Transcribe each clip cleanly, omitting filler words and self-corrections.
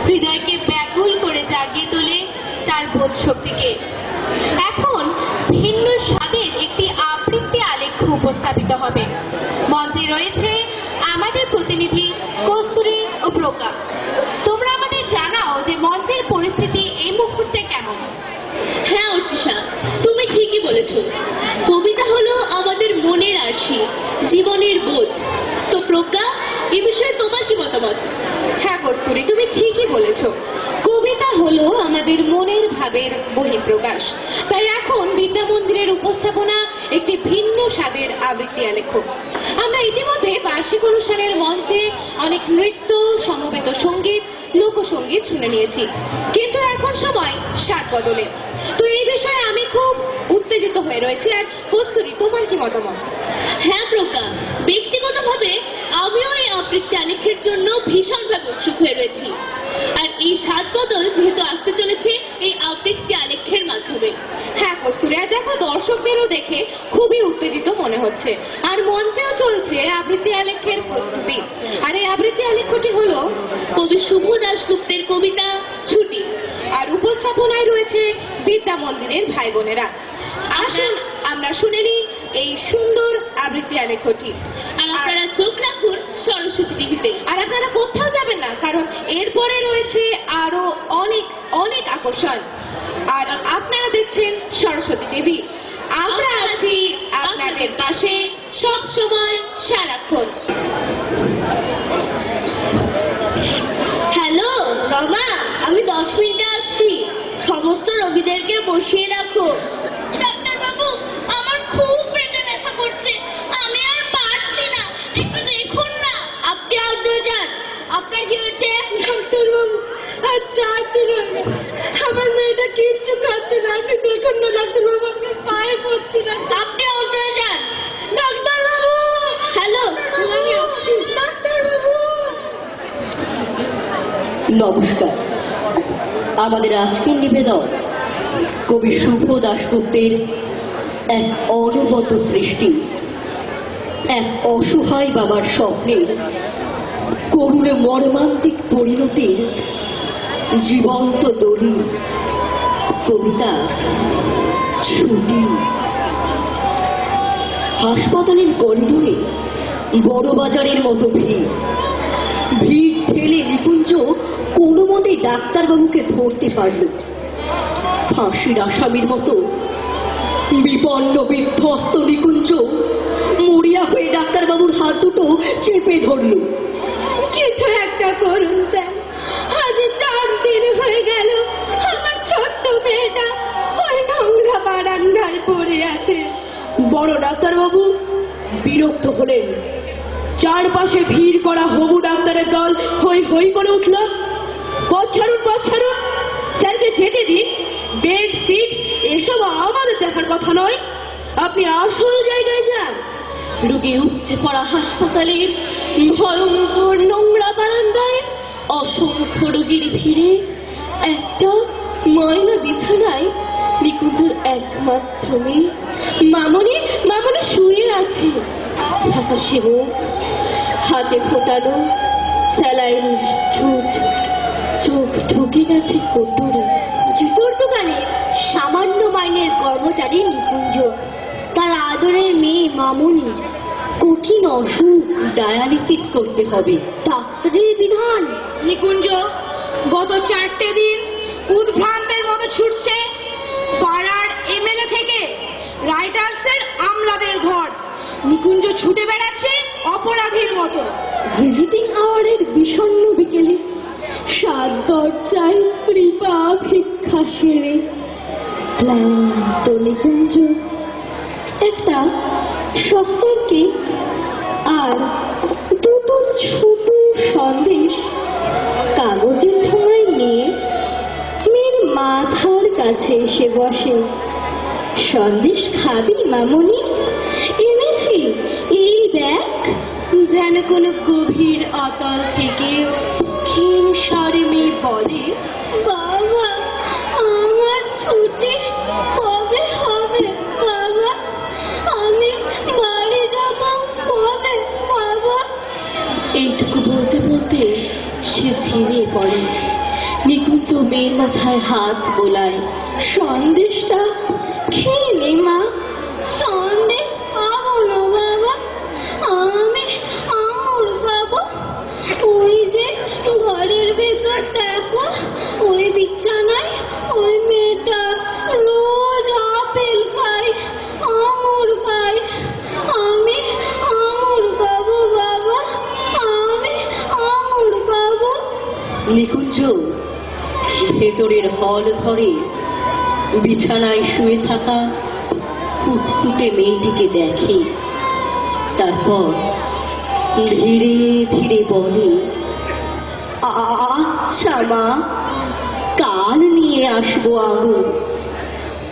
হৃদয়কে ব্যাকুল করে জাগিয়ে তোলে তার বোধ শক্তিকে। এখন ভিন্ন স্বাদের একটি আবৃত্তি আলেখ্য উপস্থাপিত হবে। মঞ্চে রয়েছে আমাদের প্রতিনিধি কস্তুরী ও প্রজ্ঞা। তোমরা আমাদের জানাও যে মঞ্চের পরিস্থিতি এই মুহূর্তে কেমন। হ্যাঁ অর্চিষা, তুমি ঠিকই বলেছ। কবিতা হলো আমাদের মনের আরশি, জীবনের বোধ। তো প্রজ্ঞা, এ বিষয়ে তোমার কি মতামত? হ্যাঁ কস্তুরী, তুমি ঠিকই বলেছ। কবিতা হলো আমাদের মনের ভাবের বহিঃপ্রকাশ। তাই এখন বিদ্যা মন্দিরের উপস্থাপনা একটি ভিন্ন স্বাদের আবৃত্তি আলেখ্য। আমরা ইতিমধ্যে বার্ষিক অনুষ্ঠানের মঞ্চে অনেক নৃত্য, সমবেত সঙ্গীত, লোকসঙ্গীত শুনে নিয়েছি, কিন্তু এখন সময় স্বাদ বদলে। তো এই বিষয়ে আমি খুব উত্তেজিত হয়ে রয়েছি। আর কস্তুরী, তোমার কি মতামত? হ্যাঁ প্রজ্ঞা, ব্যক্তিগতভাবে আমিও এই আবৃত্তি আলেখ্যের জন্য ভীষণভাবে উৎসুক হয়ে রয়েছি। আর এই স্বাদ বদল যেহেতু আসতে চলেছে এই আবৃত্তি আলেখ্যের মাধ্যমে। হ্যাঁ কস্তুরী, আর দেখো দর্শকদেরও দেখে খুবই উত্তেজিত মনে হচ্ছে। আর মঞ্চেও চলছে আবৃত্তি আলেখ্যের প্রস্তুতি। আর এই আবৃত্তি আলেখ্যটি হলো কবি শুভ দাশগুপ্তের কবিতা ছুটি। আর উপস্থাপনায় রয়েছে বিদ্যা মন্দিরের ভাই বোনেরা। আসুন আমরা শুনে নিই এই সুন্দর আবৃত্তি আলেখ্যটি। আর আপনারা চোখ রাখুন সরস্বতী টিভিতে। আর আপনারা কোথাও যাবেন না, কারণ এরপরে রয়েছে আরো অনেক অনেক আকর্ষণ। আর আপনারা দেখছেন সরস্বতী টিভি। আমরা আছি আপনাদের পাশে সব সময়, সারাক্ষণ। হ্যালো রমা, আমি 10 মিনিটে আসছি। সমস্ত রোগীদেরকে বসিয়ে রাখো। ডাক্তারবাবু, আমার খুব পেটে ব্যথা করছে, আমি আর পারছি না, একটু দেখুন না। আপনি আউট হয়ে যান। আপনার কি হয়েছে? ডাক্তারবাবু, আর 4 দিন হয়ে গেল আমার মেয়েটা কিচ্ছু খাচ্ছে না। আপনি দেখুন না ডাক্তারবাবু, আপনার পায়ে পড়ছি না। আপনি আউট হয়ে যান। ডাক্তারবাবু, হ্যালো, আমি আসছি। ডাক্তারবাবু। নমস্কার। আমাদের আজকের নিবেদন কবি শুভ দাশগুপ্তের এক অনবদ্য সৃষ্টি, এক অসহায় বাবার স্বপ্নের করুণ মর্মান্তিক পরিণতির জীবন্ত দলিল, কবিতা ছুটি। হাসপাতালের করিডোরে বড় বাজারের মতো ভিড় ঠেলে নিকুঞ্জ কোনো মতে ডাক্তারবাবুকে ধরতে পারল। ফাঁসির আসামির মতো বিপন্ন বিধ্বস্ত নিকুঞ্জ মরিয়া হয়ে ডাক্তারবাবুর হাত দুটো চেপে ধরল। কিছু একটা করুন স্যার, আজ 4 দিন হয়ে গেল আমার ছোট্ট মেয়েটা ওই নোংরা বারান্দায় পড়ে আছে। বড় ডাক্তারবাবু বিরক্ত হলেন। চারপাশে ভিড় করা হবু ডাক্তারের দল হই হই করে উঠল। পথ ছাড়ুন, পথ ছাড়ুন, স্যারকে যেতে দিন। বেড, সিট এসব আমাদের দেখার কথা নয়, আপনি আসল জায়গায় যান। রোগী উপচে পড়া হাসপাতালের ভয়ঙ্কর নোংরা বারান্দায় অসংখ্য রোগীর ভিড়ে একটা ময়লা বিছানায় নিকুঞ্জর একমাত্র মেয়ে মামনি শুয়ে আছে। ঢাকা সেবক, হাতে ফোটানো স্যালাইন সুচ, চোখ ঢুকে গেছে কোটরে। জুতোর দোকানে সামান্য মাইনের কর্মচারী নিকুঞ্জ, তার আদরের মেয়ে মামুনির কঠিন অসুখ, ডায়ালিসিস করতে হবে। ডাক্তারের বিধান। নিকুঞ্জ গত 4টে দিন উদ্ভ্রান্তের মতো ছুটছে পাড়ার এমএলএ থেকে রাইটার্সের আমলাদের ঘর। নিকুঞ্জ ছুটে বেড়াচ্ছে অপরাধীর মতো। ভিজিটিং আওয়ারের বিষণ্ণ বিকেলে 7 দরজায় কৃপা ভিক্ষা সেরে ক্লান্ত নিকুঞ্জ একটা সস্তার কেক আর 2টো ছোট সন্দেশ কাগজের ঠোঙায় নিয়ে মেয়ের মাথার কাছে এসে বসে। সন্দেশ খাবি মামনি? এনেছি, এই দেখ। যেন কোনো গভীর অতল থেকে ক্ষীণ স্বরে মেয়ে বলে, বাবা, আমার ছুটি কবে হবে? বাবা, আমি বাড়ি যাব কবে? বাবা। এইটুকু বলতে বলতে সে ঝিমিয়ে পড়ে। নিকুঞ্জ মেয়ের মাথায় হাত বোলায়। সন্দেশটা খেয়ে নে মা। সন্দেশ খাবো না বাবা, আমি আঙুর খাবো। ওই যে ঘরের ভেতর দেখো, ওই বিছানায় ওই মেয়েটা রোজ আপেল খায়, আঙুর খায়। আমি আঙুর খাবো বাবা, আমি আঙুর খাবো। নিকুঞ্জ ভেতরের হল ঘরে বিছানায় শুয়ে থাকা কুটকুটে মেয়েটিকে দেখে। তারপর ধীরে ধীরে বলে, আচ্ছা মা, কাল নিয়ে আসবো আঙুর।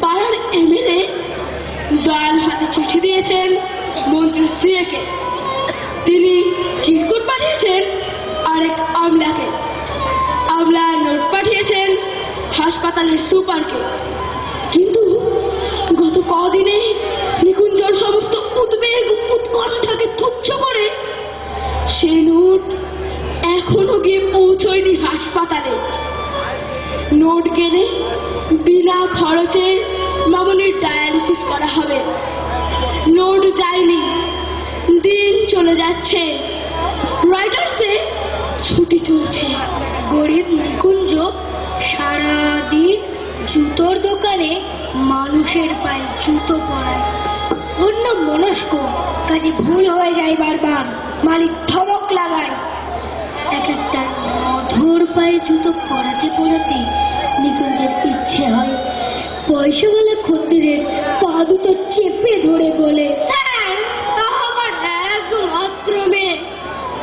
পাড়ার এমএলএ দয়াল হাতে চিঠি দিয়েছেন মন্ত্রী সিএকে। তিনি চিরকুট পাঠিয়েছেন আরেক আমলাকে। আমলা নোট পাঠিয়েছেন হাসপাতালের সুপারকে। কিন্তু গত কদিনে নিকুঞ্জর সমস্ত উদ্বেগ উৎকণ্ঠাকে তুচ্ছ করে সে নোট এখনো গিয়ে পৌঁছয়নি হাসপাতালে। নোট গেলে বিনা খরচে মামনির ডায়ালিসিস করা হবে। নোট যায়নি, দিন চলে যাচ্ছে, রাইটার্সে ছুটি চলছে। গরিব নিকুঞ্জ সারাদিন জুতোর দোকানে মানুষের পায়ে জুতো পরায়। অন্য মনস্ক কাজে ভুল হয়ে যায় বারবার, মালিক ধমক লাগায়। এক একটা অধর পায়ে জুতো পরাতে পরাতে নিকুঞ্জের ইচ্ছে হয় পয়সাওয়ালা খদ্দেরের পা দুটো চেপে ধরে বলে, স্যার আমার একমাত্র মেয়ে,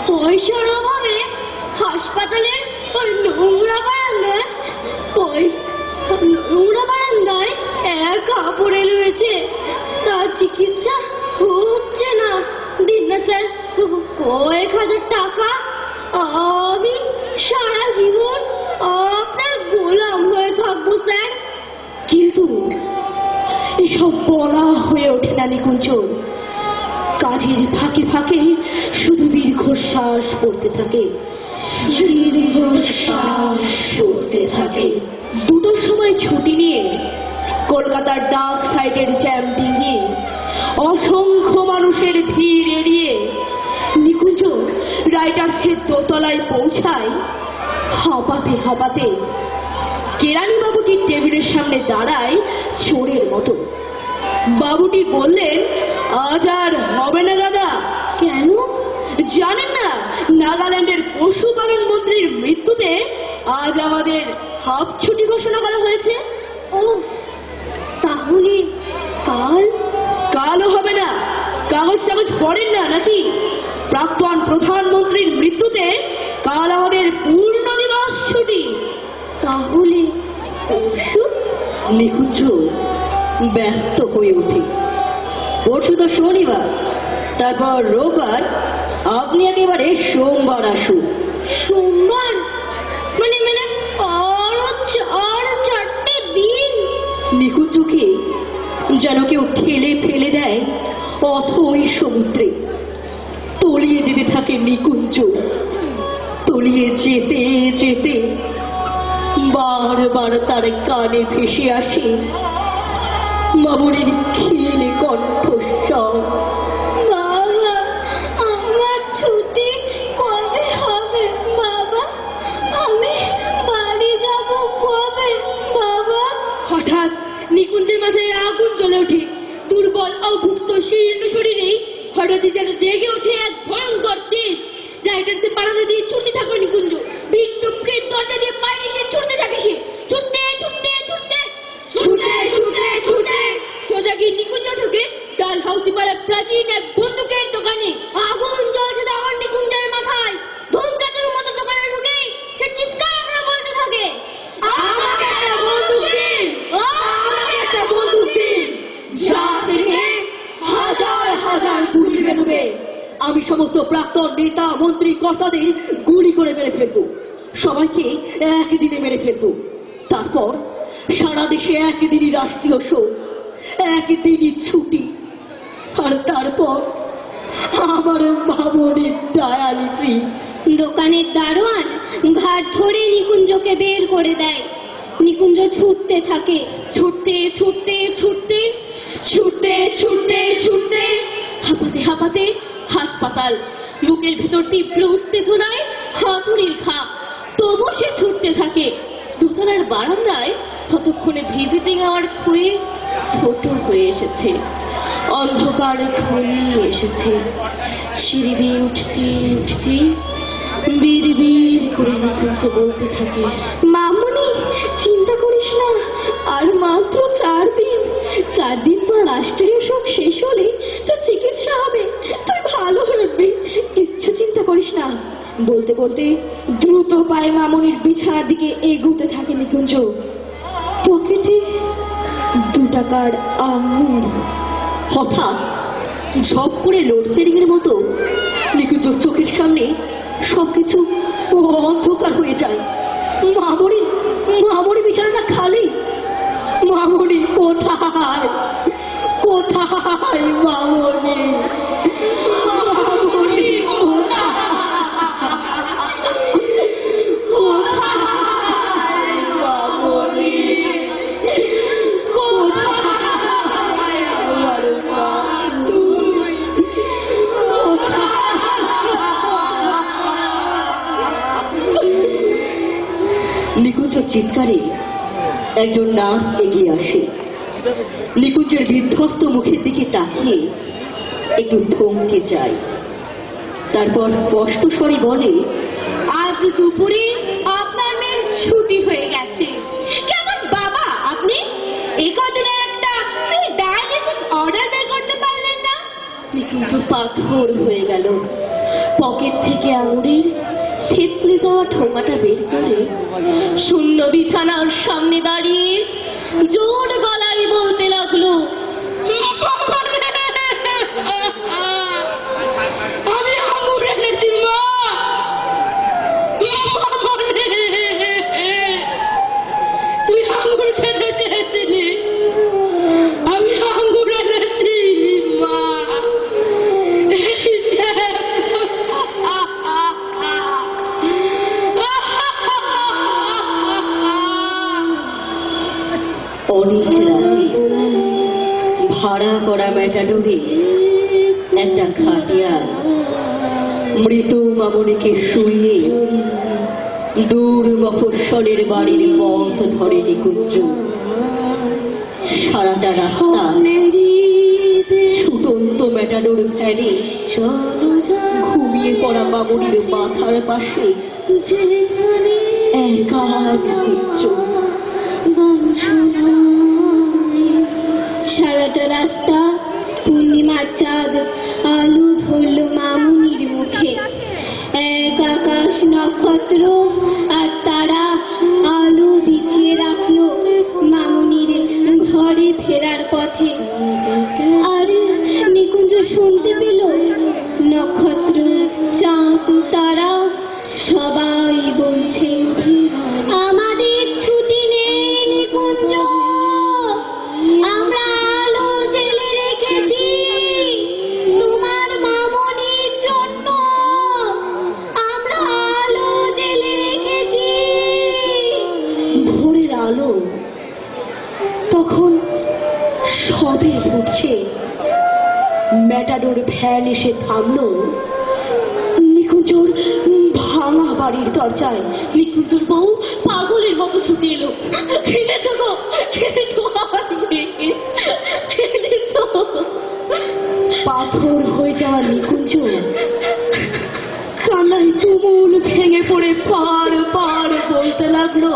পয়সার অভাবে হাসপাতালের ওই নোংরা বারান্দায় একা পড়ে রয়েছে। তার চিকিৎসা হচ্ছে না। দিন না স্যার কয়েক হাজার টাকা, আমি সারা জীবন আপনার গোলাম হয়ে থাকবো স্যার। কিন্তু এসব বলা হয়ে ওঠে না নিকুঞ্জ। কাজের ফাঁকে ফাঁকে শুধু দীর্ঘশ্বাস পড়তে থাকে, দীর্ঘশ্বাস পড়তে থাকে। দুটোর সময় ছুটি নিয়ে কলকাতার ডাক সাইডের জ্যাম ডিঙিয়ে অসংখ্য মানুষের ভিড় এড়িয়ে নিকুঞ্জ রাইটার্সের দোতলায় পৌঁছায় হাঁপাতে হাঁপাতে। কেরানি বাবুটির টেবিলের সামনে দাঁড়ায় চোরের মতো। বাবুটি বললেন, আজ আর হবে না দাদা। কেন জানেন না, নাগাল্যান্ডের পশুপালন মন্ত্রীর মৃত্যুতে আজ আমাদের হাফ ছুটি ঘোষণা করা হয়েছে। ও তাহলে কালও হবে না। কাগজ টাগজ পড়েন না নাকি? প্রাক্তন প্রধানমন্ত্রীর মৃত্যুতে কাল আমাদের পূর্ণ দিবস ছুটি। তাহলে পরশু? নিকুঞ্জ ব্যস্ত হয়ে ওঠে। পরশু তো শনিবার, তারপর রোববার, আপনি একেবারে সোমবার আসুন। সোমবার মানে আরো 4টা দিন। নিকুঞ্জকে যেন কেউ ঠেলে ফেলে দেয় অথই সমুদ্রে। তলিয়ে যেতে থাকে নিকুঞ্জ। তলিয়ে যেতে যেতে বারবার তার কানে ভেসে আসে মামুনির ক্ষীণ কণ্ঠস্বর, বাবা আমার ছুটি কবে হবে বাবা? আমি বাড়ি যাব কবে বাবা? হঠাৎ নিকুঞ্জের মাথায় আগুন জ্বলে ওঠে। দুর্বল অভুক্ত শীর্ণ শরীরেই হঠাৎই যেন জেগে ওঠে এক ভয়ঙ্কর তেজ। রাইটার্সে বারান্দা দিয়ে ছুটতে থাকবে নিকুঞ্জ। ভিড় টপকে দরজা দিয়ে বাইরে এসে ছুটতে থাকে সে। ছুটতে ছুটতে ছুটতে ছুটে ছুটে ছুটে সোজা গিয়ে নিকুঞ্জ ঢুকে ডাল হাউসি পাড়ার প্রাচীন এক বন্দুকের দোকানে। আগুন জ্বলছে তখন নিকুঞ্জের মাথায়। ধূমকেতুর মতো দোকানে ঢুকে সে চিৎকার করে বলতে থাকে, আমাকে একটা বন্দুক দিন, আমাকে একটা বন্দুক দিন, যা থেকে হাজার হাজার গুলি বেরোবে। আমি সমস্ত প্রাক্তন নেতা মন্ত্রী কর্তাদের গুলি করে মেরে ফেলবো। সবাইকে একদিনে মেরে ফেলবো। তারপর সারা দেশে একদিনই রাষ্ট্রীয় শোক, একদিনই ছুটি। আর তারপর আমার মামনির ডায়ালিসিস। দোকানের দারোয়ান ঘাট ধরে নিকুঞ্জকে বের করে দেয়। নিকুঞ্জ ছুটতে থাকে। ছুটতে ছুটতে ছুটতে ছুটতে ছুটতে ছুটতে হাঁপাতে হাঁপাতে হাসপাতাল। বুকের ভেতর তীব্র উত্তেজনায় হাতুড়ির ঘা। তবু সে ছুটতে থাকে। দোতলার বারান্দায় ততক্ষণে ভিজিটিং আওয়ার হয়ে ছোট হয়ে এসেছে। অন্ধকার ঘনিয়ে এসেছে। সিঁড়ি দিয়ে উঠতে উঠতে বীর বীর করে নিকুঞ্জ বলতে থাকে, মামুনি, চিন্তা করিস না, আর মাত্র 4 দিন। 4 দিন পর রাষ্ট্রীয় শোক শেষ হলে তো চিকিৎসা হবে, তুই ভালো হয়ে উঠবি, কিচ্ছু চিন্তা করিস না। বলতে বলতে দ্রুত পায়ে মামুনির বিছানার দিকে এগোতে থাকে নিকুঞ্জ। পকেটে 2 টাকার আঙুর। হঠাৎ ঝপ করে লোডশেডিং এর মতো নিকুঞ্জর চোখের সামনে সবকিছু অন্ধকার হয়ে যায়। মামুনি বিছানাটা খালি। মামুনি কোথায়? কোথায় মামুনি? মামুনি কোথায়? কোথায় মামুনি? কোথায় আমার মা? তুই নিকুঞ্জের চিৎকারে একজন নার্স এগিয়ে আসে। নিকুঞ্জের বিধ্বস্ত মুখের দিকে তাকিয়ে একটু থমকে যায়। তারপর স্পষ্ট স্বরে বলে, আজ দুপুরে আপনার মেয়ের ছুটি হয়ে গেছে। কেমন বাবা আপনি? এই কদিনে একটা ফ্রি ডায়ালিসিস অর্ডার বের করতে পারলেন না? নিকুঞ্জ পাথর হয়ে গেল। পকেট থেকে আঙুরের থেতলে যাওয়া ঠোঙাটা বের করে শূন্য বিছানার সামনে দাঁড়িয়ে জোর গলায় বলতে লাগলো, আমি আঙুর এনেছি মা। তুই আঙুর খেতে চেয়েছিলি, আমি আঙুর এনেছি মা। অনেক রাতে ভাড়া করা ম্যাটাডোরে একটা খাটিয়া মৃত মামনিকে শুইয়ে দূর মফস্বলের বাড়ির পথ ধরে নিকুঞ্জ। সারাটা রাস্তা ছুটন্ত ম্যাটাডোর ভ্যানে ঘুমিয়ে পড়া মামনির মাথার পাশে একা নিকুঞ্জ। সারাটা রাস্তা পূর্ণিমার চাঁদ আলু ধরল মামুনির মুখে। এক আকাশ নক্ষত্র আর তারা আলো বিছিয়ে রাখলো মামুনির ঘরে ফেরার পথে। আর নিকুঞ্জ শুনতে পেল নক্ষত্র, চাঁদ, তারা সবাই বলছে, আমাদের ছুটি নেই নিকুঞ্জ, আমরা আলো জেলে রেখেছি তোমার মামনির জন্য, আমরা আলো জেলে রেখেছি। ভোরের আলো তখন সবে ফুটছে। ম্যাটাডোর ভ্যান এসে থামলো নিকুঞ্জর ভাঙা বাড়ির দরজায়। নিকুঞ্জর বউ পাগলের মতো ছুটে এলো, এনেছো গো, এনেছো আমার মেয়েকে, এনেছো। পাথর হয়ে যাওয়া নিকুঞ্জ কান্নায় তুমুল ভেঙে পড়ে পার পার বলতে লাগলো,